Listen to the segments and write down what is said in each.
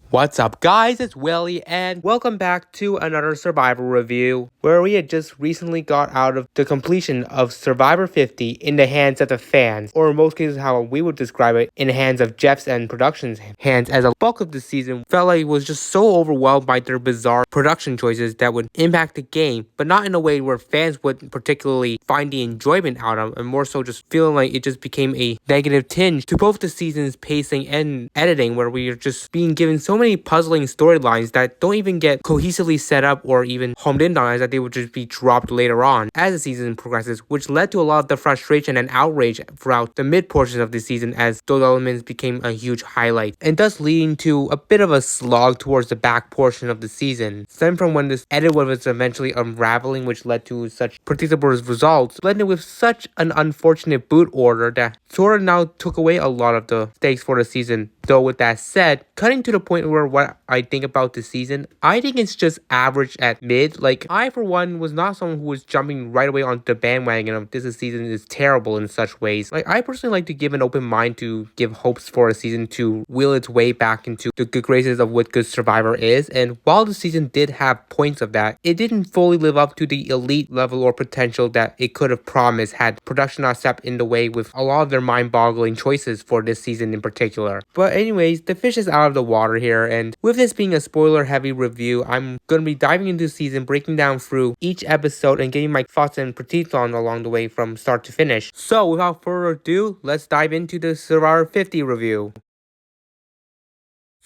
What's up, guys? It's Willie, and welcome back to another Survivor review, where we had just recently got out of the completion of Survivor 50 in the hands of the fans, or in most cases how we would describe it, in the hands of Jeff's and production's hands, as a bulk of the season felt like it was just so overwhelmed by their bizarre production choices that would impact the game, but not in a way where fans would particularly find the enjoyment out of, and more so just feeling like it just became a negative tinge to both the season's pacing and editing, where we are just being given so many puzzling storylines that don't even get cohesively set up or even homed in on, as that they would just be dropped later on as the season progresses, which led to a lot of the frustration and outrage throughout the mid portions of the season, as those elements became a huge highlight, and thus leading to a bit of a slog towards the back portion of the season, stemming from when this edit was eventually unraveling, which led to such predictable results, blended with such an unfortunate boot order that sort of now took away a lot of the stakes for the season. Though with that said, cutting to the point where what I think about the season, I think it's just average at mid. Like, I for one was not someone who was jumping right away onto the bandwagon of this season is terrible in such ways. Like, I personally like to give an open mind to give hopes for a season to wheel its way back into the good graces of what good Survivor is, and while the season did have points of that, it didn't fully live up to the elite level or potential that it could have promised had production not stepped in the way with a lot of their mind-boggling choices for this season in particular. But anyways, the fish is out of the water here, and with this being a spoiler-heavy review, I'm going to be diving into the season, breaking down through each episode and giving my thoughts and critiques on along the way from start to finish. So without further ado, let's dive into the Survivor 50 review.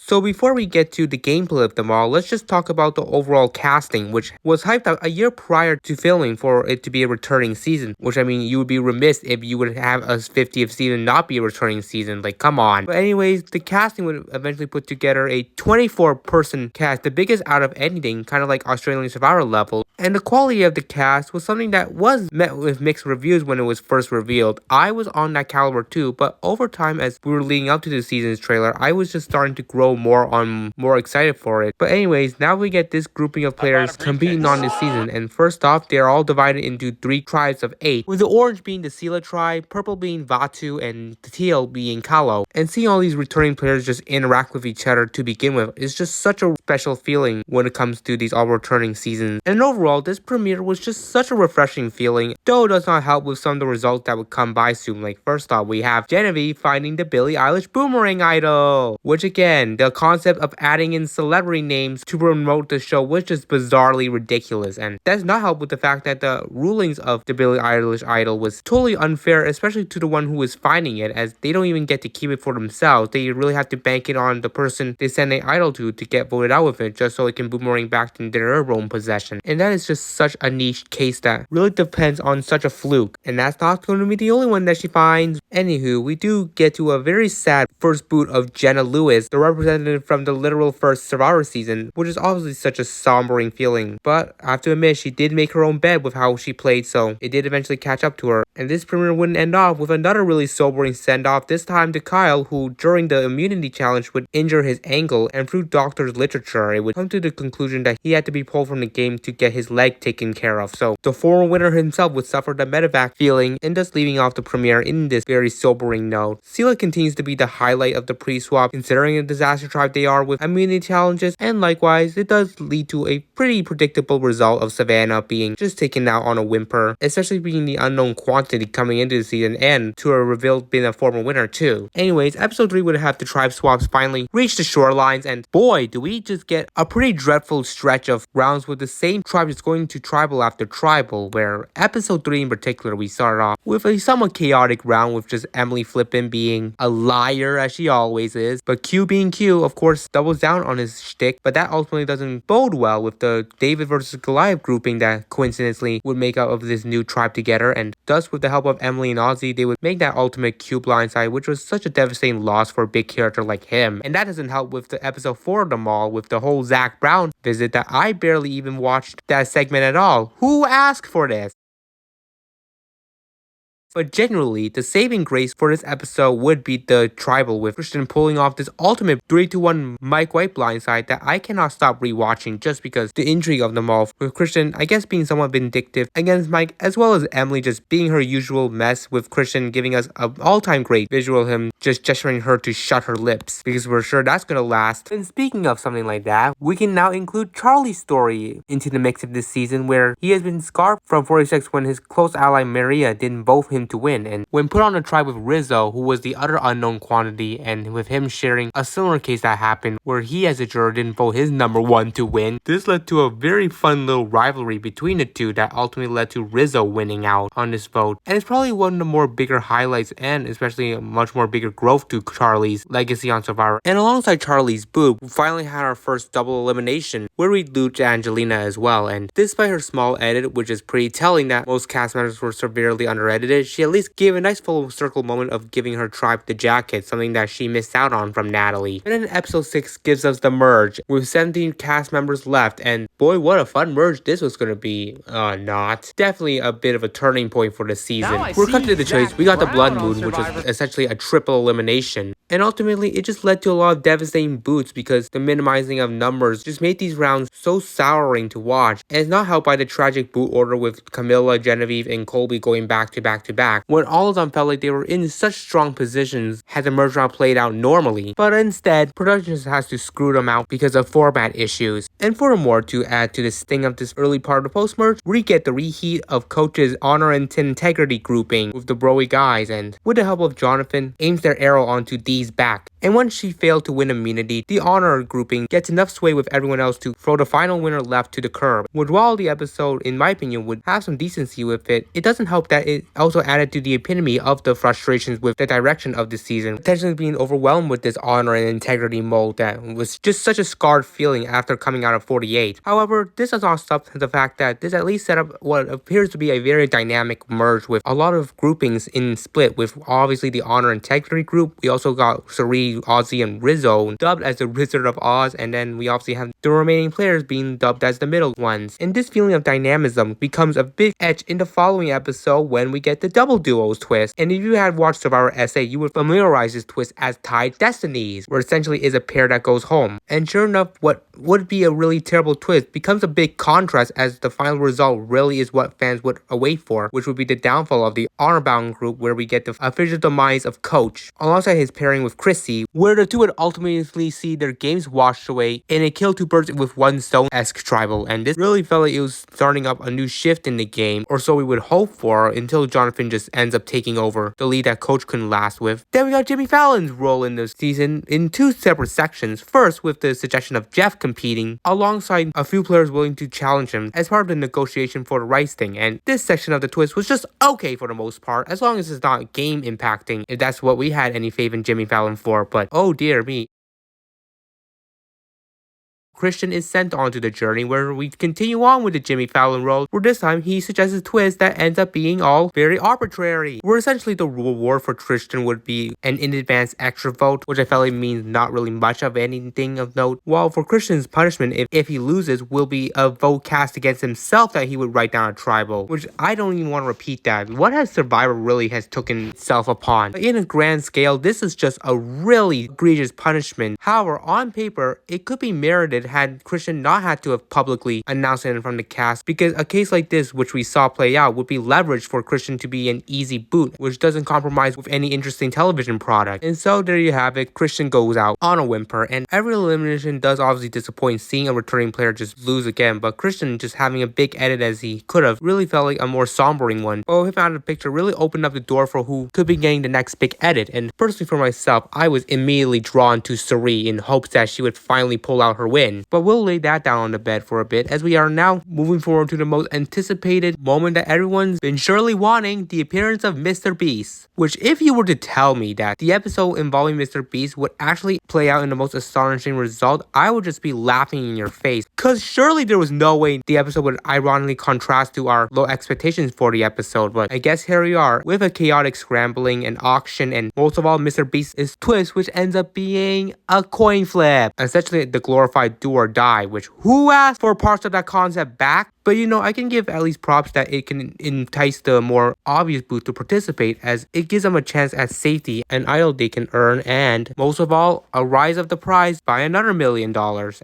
So before we get to the gameplay of them all, let's just talk about the overall casting, which was hyped out a year prior to filming for it to be a returning season, which I mean, you would be remiss if you would have a 50th season not be a returning season, like come on. But anyways, the casting would eventually put together a 24-person cast, the biggest out of anything, kind of like Australian Survivor level, and the quality of the cast was something that was met with mixed reviews when it was first revealed. I was on that caliber too, but over time as we were leading up to the season's trailer, I was just starting to grow more excited for it. But anyways, now we get this grouping of players competing on this season, and first off, they are all divided into 3 tribes of 8, with the orange being the Sila tribe, purple being Vatu, and the teal being Kalo. And seeing all these returning players just interact with each other to begin with is just such a special feeling when it comes to these all returning seasons. And overall, this premiere was just such a refreshing feeling, though it does not help with some of the results that would come by soon. Like first off, we have Genevieve finding the Billie Eilish boomerang idol, which again, the concept of adding in celebrity names to promote the show was just bizarrely ridiculous, and does not help with the fact that the rulings of the Billie Eilish idol was totally unfair, especially to the one who was finding it, as they don't even get to keep it for themselves. They really have to bank it on the person they send an idol to get voted out with it, just so it can boomerang back into their own possession. And that is just such a niche case that really depends on such a fluke, and that's not going to be the only one that she finds. Anywho, we do get to a very sad first boot of Jenna Lewis, the representative from the literal first Survivor season, which is obviously such a sombering feeling. But I have to admit, she did make her own bed with how she played, so it did eventually catch up to her. And this premiere wouldn't end off with another really sobering send-off, this time to Kyle, who during the immunity challenge would injure his ankle, and through doctor's literature, it would come to the conclusion that he had to be pulled from the game to get his leg taken care of. So the former winner himself would suffer the medevac feeling, and thus leaving off the premiere in this very sobering note. Sela continues to be the highlight of the pre-swap, considering a disaster tribe they are with immunity challenges, and likewise, it does lead to a pretty predictable result of Savannah being just taken out on a whimper, especially being the unknown quantity coming into the season, and to a revealed being a former winner too. Anyways, episode 3 would have the tribe swaps finally reach the shorelines, and boy, do we just get a pretty dreadful stretch of rounds with the same tribe just going to tribal after tribal, where episode 3 in particular, we started off with a somewhat chaotic round with just Emily Flippin being a liar as she always is, but Q being Q, of course, doubles down on his shtick, but that ultimately doesn't bode well with the David versus Goliath grouping that coincidentally would make up of this new tribe together, and thus with the help of Emily and Ozzy, they would make that ultimate Q blindside, which was such a devastating loss for a big character like him. And that doesn't help with the episode 4 of them all, with the whole Zach Brown visit that I barely even watched that segment at all. Who asked for this? But generally, the saving grace for this episode would be the tribal with Christian pulling off this ultimate 3-1 Mike White blindside that I cannot stop rewatching just because the intrigue of them all, with Christian I guess being somewhat vindictive against Mike, as well as Emily just being her usual mess, with Christian giving us an all-time great visual of him just gesturing her to shut her lips, because we're sure that's gonna last. And speaking of something like that, we can now include Charlie's story into the mix of this season, where he has been scarred from 46 when his close ally Maria didn't vote him to win, and when put on a tribe with Rizzo, who was the other unknown quantity, and with him sharing a similar case that happened where he as a juror didn't vote his number one to win. This led to a very fun little rivalry between the two that ultimately led to Rizzo winning out on this vote, and it's probably one of the more bigger highlights and especially a much more bigger growth to Charlie's legacy on Survivor. And alongside Charlie's boob, we finally had our first double elimination where we looped Angelina as well, and despite her small edit, which is pretty telling that most cast members were severely under-edited, she at least gave a nice full circle moment of giving her tribe the jacket, something that she missed out on from Natalie. And then episode 6 gives us the merge with 17 cast members left, and boy, what a fun merge this was gonna be. Not. Definitely a bit of a turning point for the season. We're cut to the chase. We got the Blood Moon, which was essentially a triple elimination. And ultimately, it just led to a lot of devastating boots because the minimizing of numbers just made these rounds so souring to watch. And it's not helped by the tragic boot order with Camilla, Genevieve, and Colby going back to back to back, when all of them felt like they were in such strong positions had the merge round played out normally. But instead, production just has to screw them out because of format issues. And furthermore, to add to the sting of this early part of the post-merge, we get the reheat of Coach's honor and integrity grouping with the Broy guys, and with the help of Jonathan, aims their arrow onto Dee's back. And once she failed to win immunity, the honor grouping gets enough sway with everyone else to throw the final winner left to the curb. Which, while the episode, in my opinion, would have some decency with it, it doesn't help that it also added to the epitome of the frustrations with the direction of the season, potentially being overwhelmed with this honor and integrity mode that was just such a scarred feeling after coming out of 48. However, this does not stop the fact that this at least set up what appears to be a very dynamic merge with a lot of groupings in split, with obviously the honor integrity group. We also got Cirie, Ozzy, and Rizzo dubbed as the Wizard of Oz, and then we obviously have the remaining players being dubbed as the middle ones. And this feeling of dynamism becomes a big edge in the following episode when we get the double duos twist. And if you had watched Survivor SA, you would familiarize this twist as Tied Destinies, where essentially is a pair that goes home. And sure enough, what would be a really terrible twist becomes a big contrast, as the final result really is what fans would await for, which would be the downfall of the Honorbound group, where we get the official demise of Coach, alongside his pairing with Chrissy, where the two would ultimately see their games washed away in a kill two birds with one stone-esque tribal. And this really felt like it was starting up a new shift in the game, or so we would hope for, until Jonathan just ends up taking over the lead that Coach couldn't last with. Then we got Jimmy Fallon's role in this season in two separate sections. First, with the suggestion of Jeff competing alongside a few players willing to challenge him as part of the negotiation for the rice thing, and this section of the twist was just okay for the most part, as long as it's not game impacting, if that's what we had any faith in Jimmy Fallon for. But oh dear me, Christian is sent onto the journey, where we continue on with the Jimmy Fallon role, where this time he suggests a twist that ends up being all very arbitrary, where essentially the reward for Christian would be an in advance extra vote, which I felt like means not really much of anything of note, while for Christian's punishment, if he loses, will be a vote cast against himself that he would write down a tribal, which I don't even want to repeat that. What has Survivor really has taken itself upon? But in a grand scale, this is just a really egregious punishment. However, on paper, it could be merited had Christian not had to have publicly announced it from the cast, because a case like this, which we saw play out, would be leveraged for Christian to be an easy boot, which doesn't compromise with any interesting television product. And so there you have it, Christian goes out on a whimper, and every elimination does obviously disappoint, seeing a returning player just lose again, but Christian just having a big edit as he could have really felt like a more sombering one. But with him out of the picture really opened up the door for who could be getting the next big edit, and personally for myself, I was immediately drawn to Cirie in hopes that she would finally pull out her win. But we'll lay that down on the bed for a bit, as we are now moving forward to the most anticipated moment that everyone's been surely wanting, the appearance of Mr. Beast. Which, if you were to tell me that the episode involving Mr. Beast would actually play out in the most astonishing result, I would just be laughing in your face. Cause surely there was no way the episode would ironically contrast to our low expectations for the episode, but I guess here we are, with a chaotic scrambling and auction, and most of all Mr. Beast's twist, which ends up being a coin flip. Essentially the glorified do or die, which who asked for parts of that concept back? But I can give at least props that it can entice the more obvious boot to participate, as it gives them a chance at safety, an idol they can earn, and most of all, a rise of the prize by another $1 million.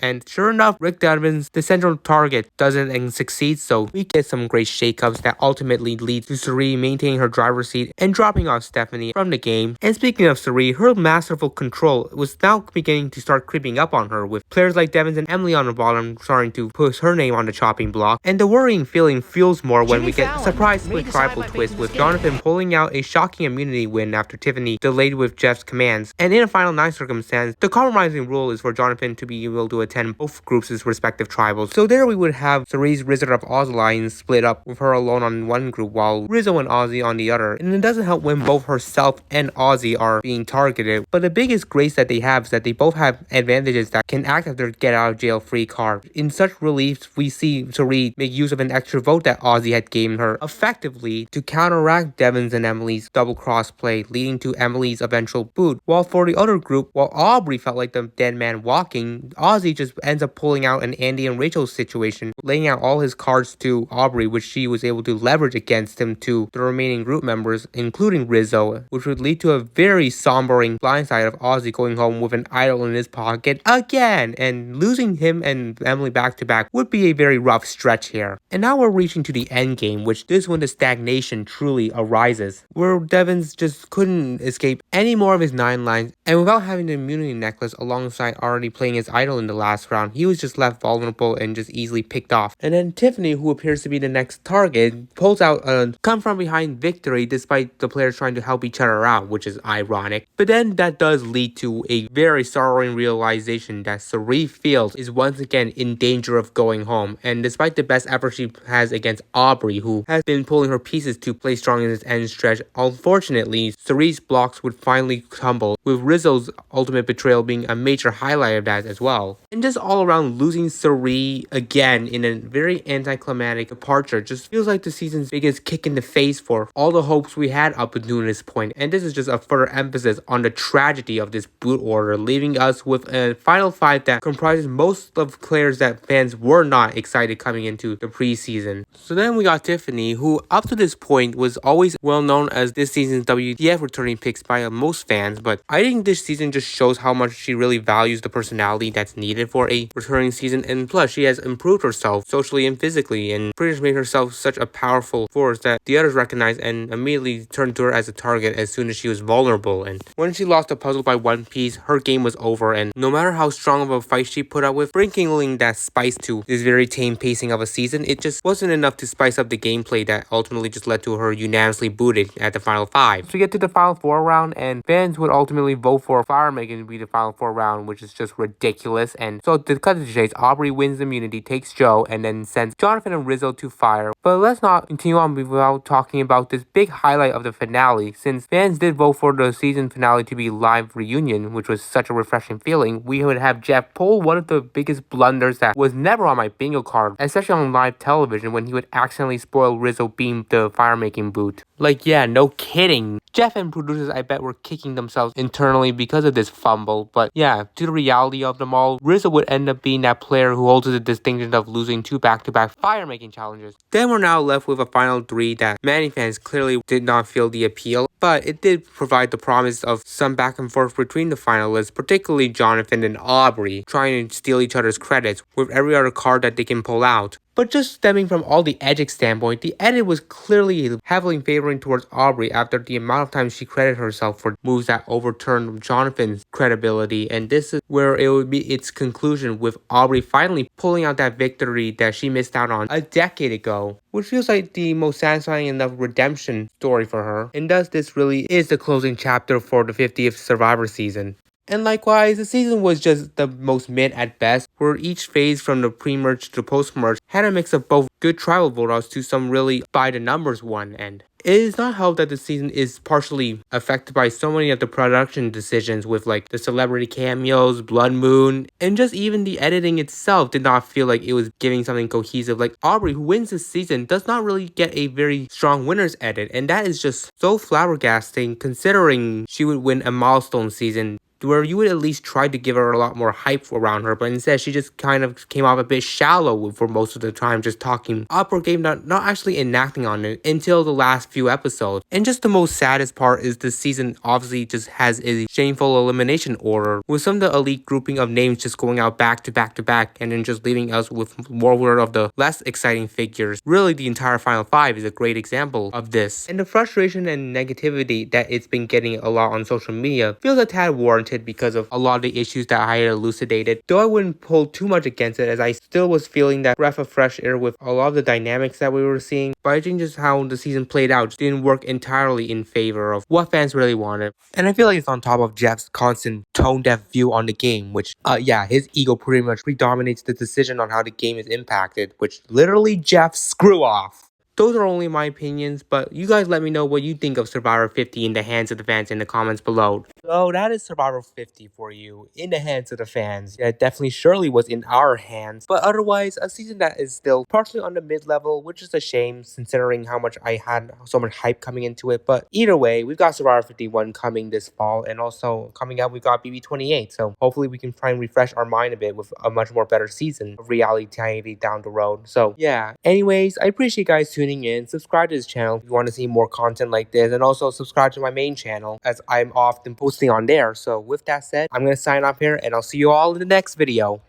And sure enough, Rick Devens, the central target, doesn't and succeeds, so we get some great shakeups that ultimately lead to Cirie maintaining her driver's seat and dropping off Stephanie from the game. And speaking of Cirie, her masterful control was now beginning to start creeping up on her, with players like Devens and Emily on the bottom starting to push her name on the chopping block. And the worrying feeling fuels more when we get a surprise split tribal twist with Jonathan pulling out a shocking immunity win after Tiffany delayed with Jeff's commands. And in a final 9 circumstance, the compromising rule is for Jonathan to be able to attend both groups' respective tribals. So there we would have Cirie's Wizard of Oz alliance split up with her alone on one group while Rizzo and Ozzy on the other. And it doesn't help when both herself and Ozzy are being targeted. But the biggest grace that they have is that they both have advantages that can act as their get out of jail free card. In such reliefs, we see Cirie make use of an extra vote that Ozzy had given her effectively to counteract Devens and Emily's double cross play, leading to Emily's eventual boot. While for the other group, while Aubrey felt like the dead man walking, Ozzy just ends up pulling out an Andy and Rachel situation, laying out all his cards to Aubrey, which she was able to leverage against him to the remaining group members, including Rizzo, which would lead to a very sombering blindside of Ozzy going home with an idol in his pocket again, and losing him and Emily back to back would be a very rough stretch here. And now we're reaching to the end game, which this when the stagnation truly arises, where Devens just couldn't escape any more of his 9 lines, and without having the immunity necklace alongside already playing his idol in the last round, he was just left vulnerable and just easily picked off. And then Tiffany, who appears to be the next target, pulls out a come from behind victory despite the players trying to help each other out, which is ironic. But then that does lead to a very sorrowing realization that Cirie Fields is once again in danger of going home, and despite the best effort she has against Aubrey, who has been pulling her pieces to play strong in this end stretch, unfortunately, Cirie's blocks would finally tumble, with Rizzo's ultimate betrayal being a major highlight of that as well. And just all around, losing Cirie again in a very anticlimactic departure just feels like the season's biggest kick in the face for all the hopes we had up until this point. And this is just a further emphasis on the tragedy of this boot order, leaving us with a final 5 that comprises most of players that fans were not excited coming into the preseason. So then we got Tiffany, who up to this point was always well known as this season's WTF returning picks by most fans, but I think this season just shows how much she really values the personality that's needed for a returning season, and plus she has improved herself socially and physically and pretty much made herself such a powerful force that the others recognized and immediately turned to her as a target as soon as she was vulnerable. And when she lost the puzzle by one piece, her game was over, and no matter how strong of a fight she put up with, sprinkling that spice to this very tame pacing of a season, it just wasn't enough to spice up the gameplay that ultimately just led to her unanimously booted at the final 5. So we get to the final 4 round, and fans would ultimately vote for Firemaking to be the final 4 round, which is just ridiculous. And so to cut to the chase, Aubrey wins immunity, takes Joe, and then sends Jonathan and Rizzo to fire. But let's not continue on without talking about this big highlight of the finale. Since fans did vote for the season finale to be live reunion, which was such a refreshing feeling, we would have Jeff pull one of the biggest blunders that was never on my bingo card, especially on live television, when he would accidentally spoil Rizzo being the firemaking boot. Like, yeah, no kidding. Jeff and producers, I bet, were kicking themselves internally because of this fumble. But yeah, to the reality of them all, Rizzo would end up being that player who holds the distinction of losing 2 back-to-back firemaking challenges. Then we're now left with a final 3 that many fans clearly did not feel the appeal, but it did provide the promise of some back and forth between the finalists, particularly Jonathan and Aubrey, trying to steal each other's credits with every other card that they can pull out. But just stemming from all the edit standpoint, the edit was clearly heavily favoring towards Aubrey after the amount of time she credited herself for moves that overturned Jonathan's credibility, and this is where it would be its conclusion, with Aubrey finally pulling out that victory that she missed out on a decade ago, which feels like the most satisfying enough redemption story for her, and thus this really is the closing chapter for the 50th Survivor season. And likewise, the season was just the most mid at best, where each phase from the pre-merge to post-merge had a mix of both good tribal vote-outs to some really by-the-numbers one, and it is not helped that the season is partially affected by so many of the production decisions with like the celebrity cameos, Blood Moon, and just even the editing itself did not feel like it was giving something cohesive. Like Aubrey, who wins this season, does not really get a very strong winner's edit, and that is just so flabbergasting considering she would win a milestone season where you would at least try to give her a lot more hype around her, but instead she just kind of came off a bit shallow for most of the time, just talking up her game, not actually enacting on it until the last few episodes. And just the most saddest part is this season obviously just has a shameful elimination order, with some of the elite grouping of names just going out back to back to back, and then just leaving us with more of the less exciting figures. Really, the entire Final Five is a great example of this. And the frustration and negativity that it's been getting a lot on social media feels a tad warranted because of a lot of the issues that I had elucidated, though I wouldn't pull too much against it, as I still was feeling that breath of fresh air with a lot of the dynamics that we were seeing. But I think just how the season played out just didn't work entirely in favor of what fans really wanted. And I feel like it's on top of Jeff's constant tone-deaf view on the game, which, yeah, his ego pretty much predominates the decision on how the game is impacted, which literally, Jeff, screw off. Those are only my opinions, but you guys let me know what you think of Survivor 50 in the hands of the fans in the comments below. So that is Survivor 50 for you, in the hands of the fans. Yeah, it definitely surely was in our hands, but otherwise, a season that is still partially on the mid-level, which is a shame considering how much I had so much hype coming into it. But either way, we've got Survivor 51 coming this fall, and also coming out, we've got BB28, so hopefully we can try and refresh our mind a bit with a much more better season of reality TV down the road. So yeah, anyways, I appreciate you guys tuning in. Subscribe to this channel if you want to see more content like this, and also subscribe to my main channel as I'm often posting on there. So with that said, I'm gonna sign off here, and I'll see you all in the next video.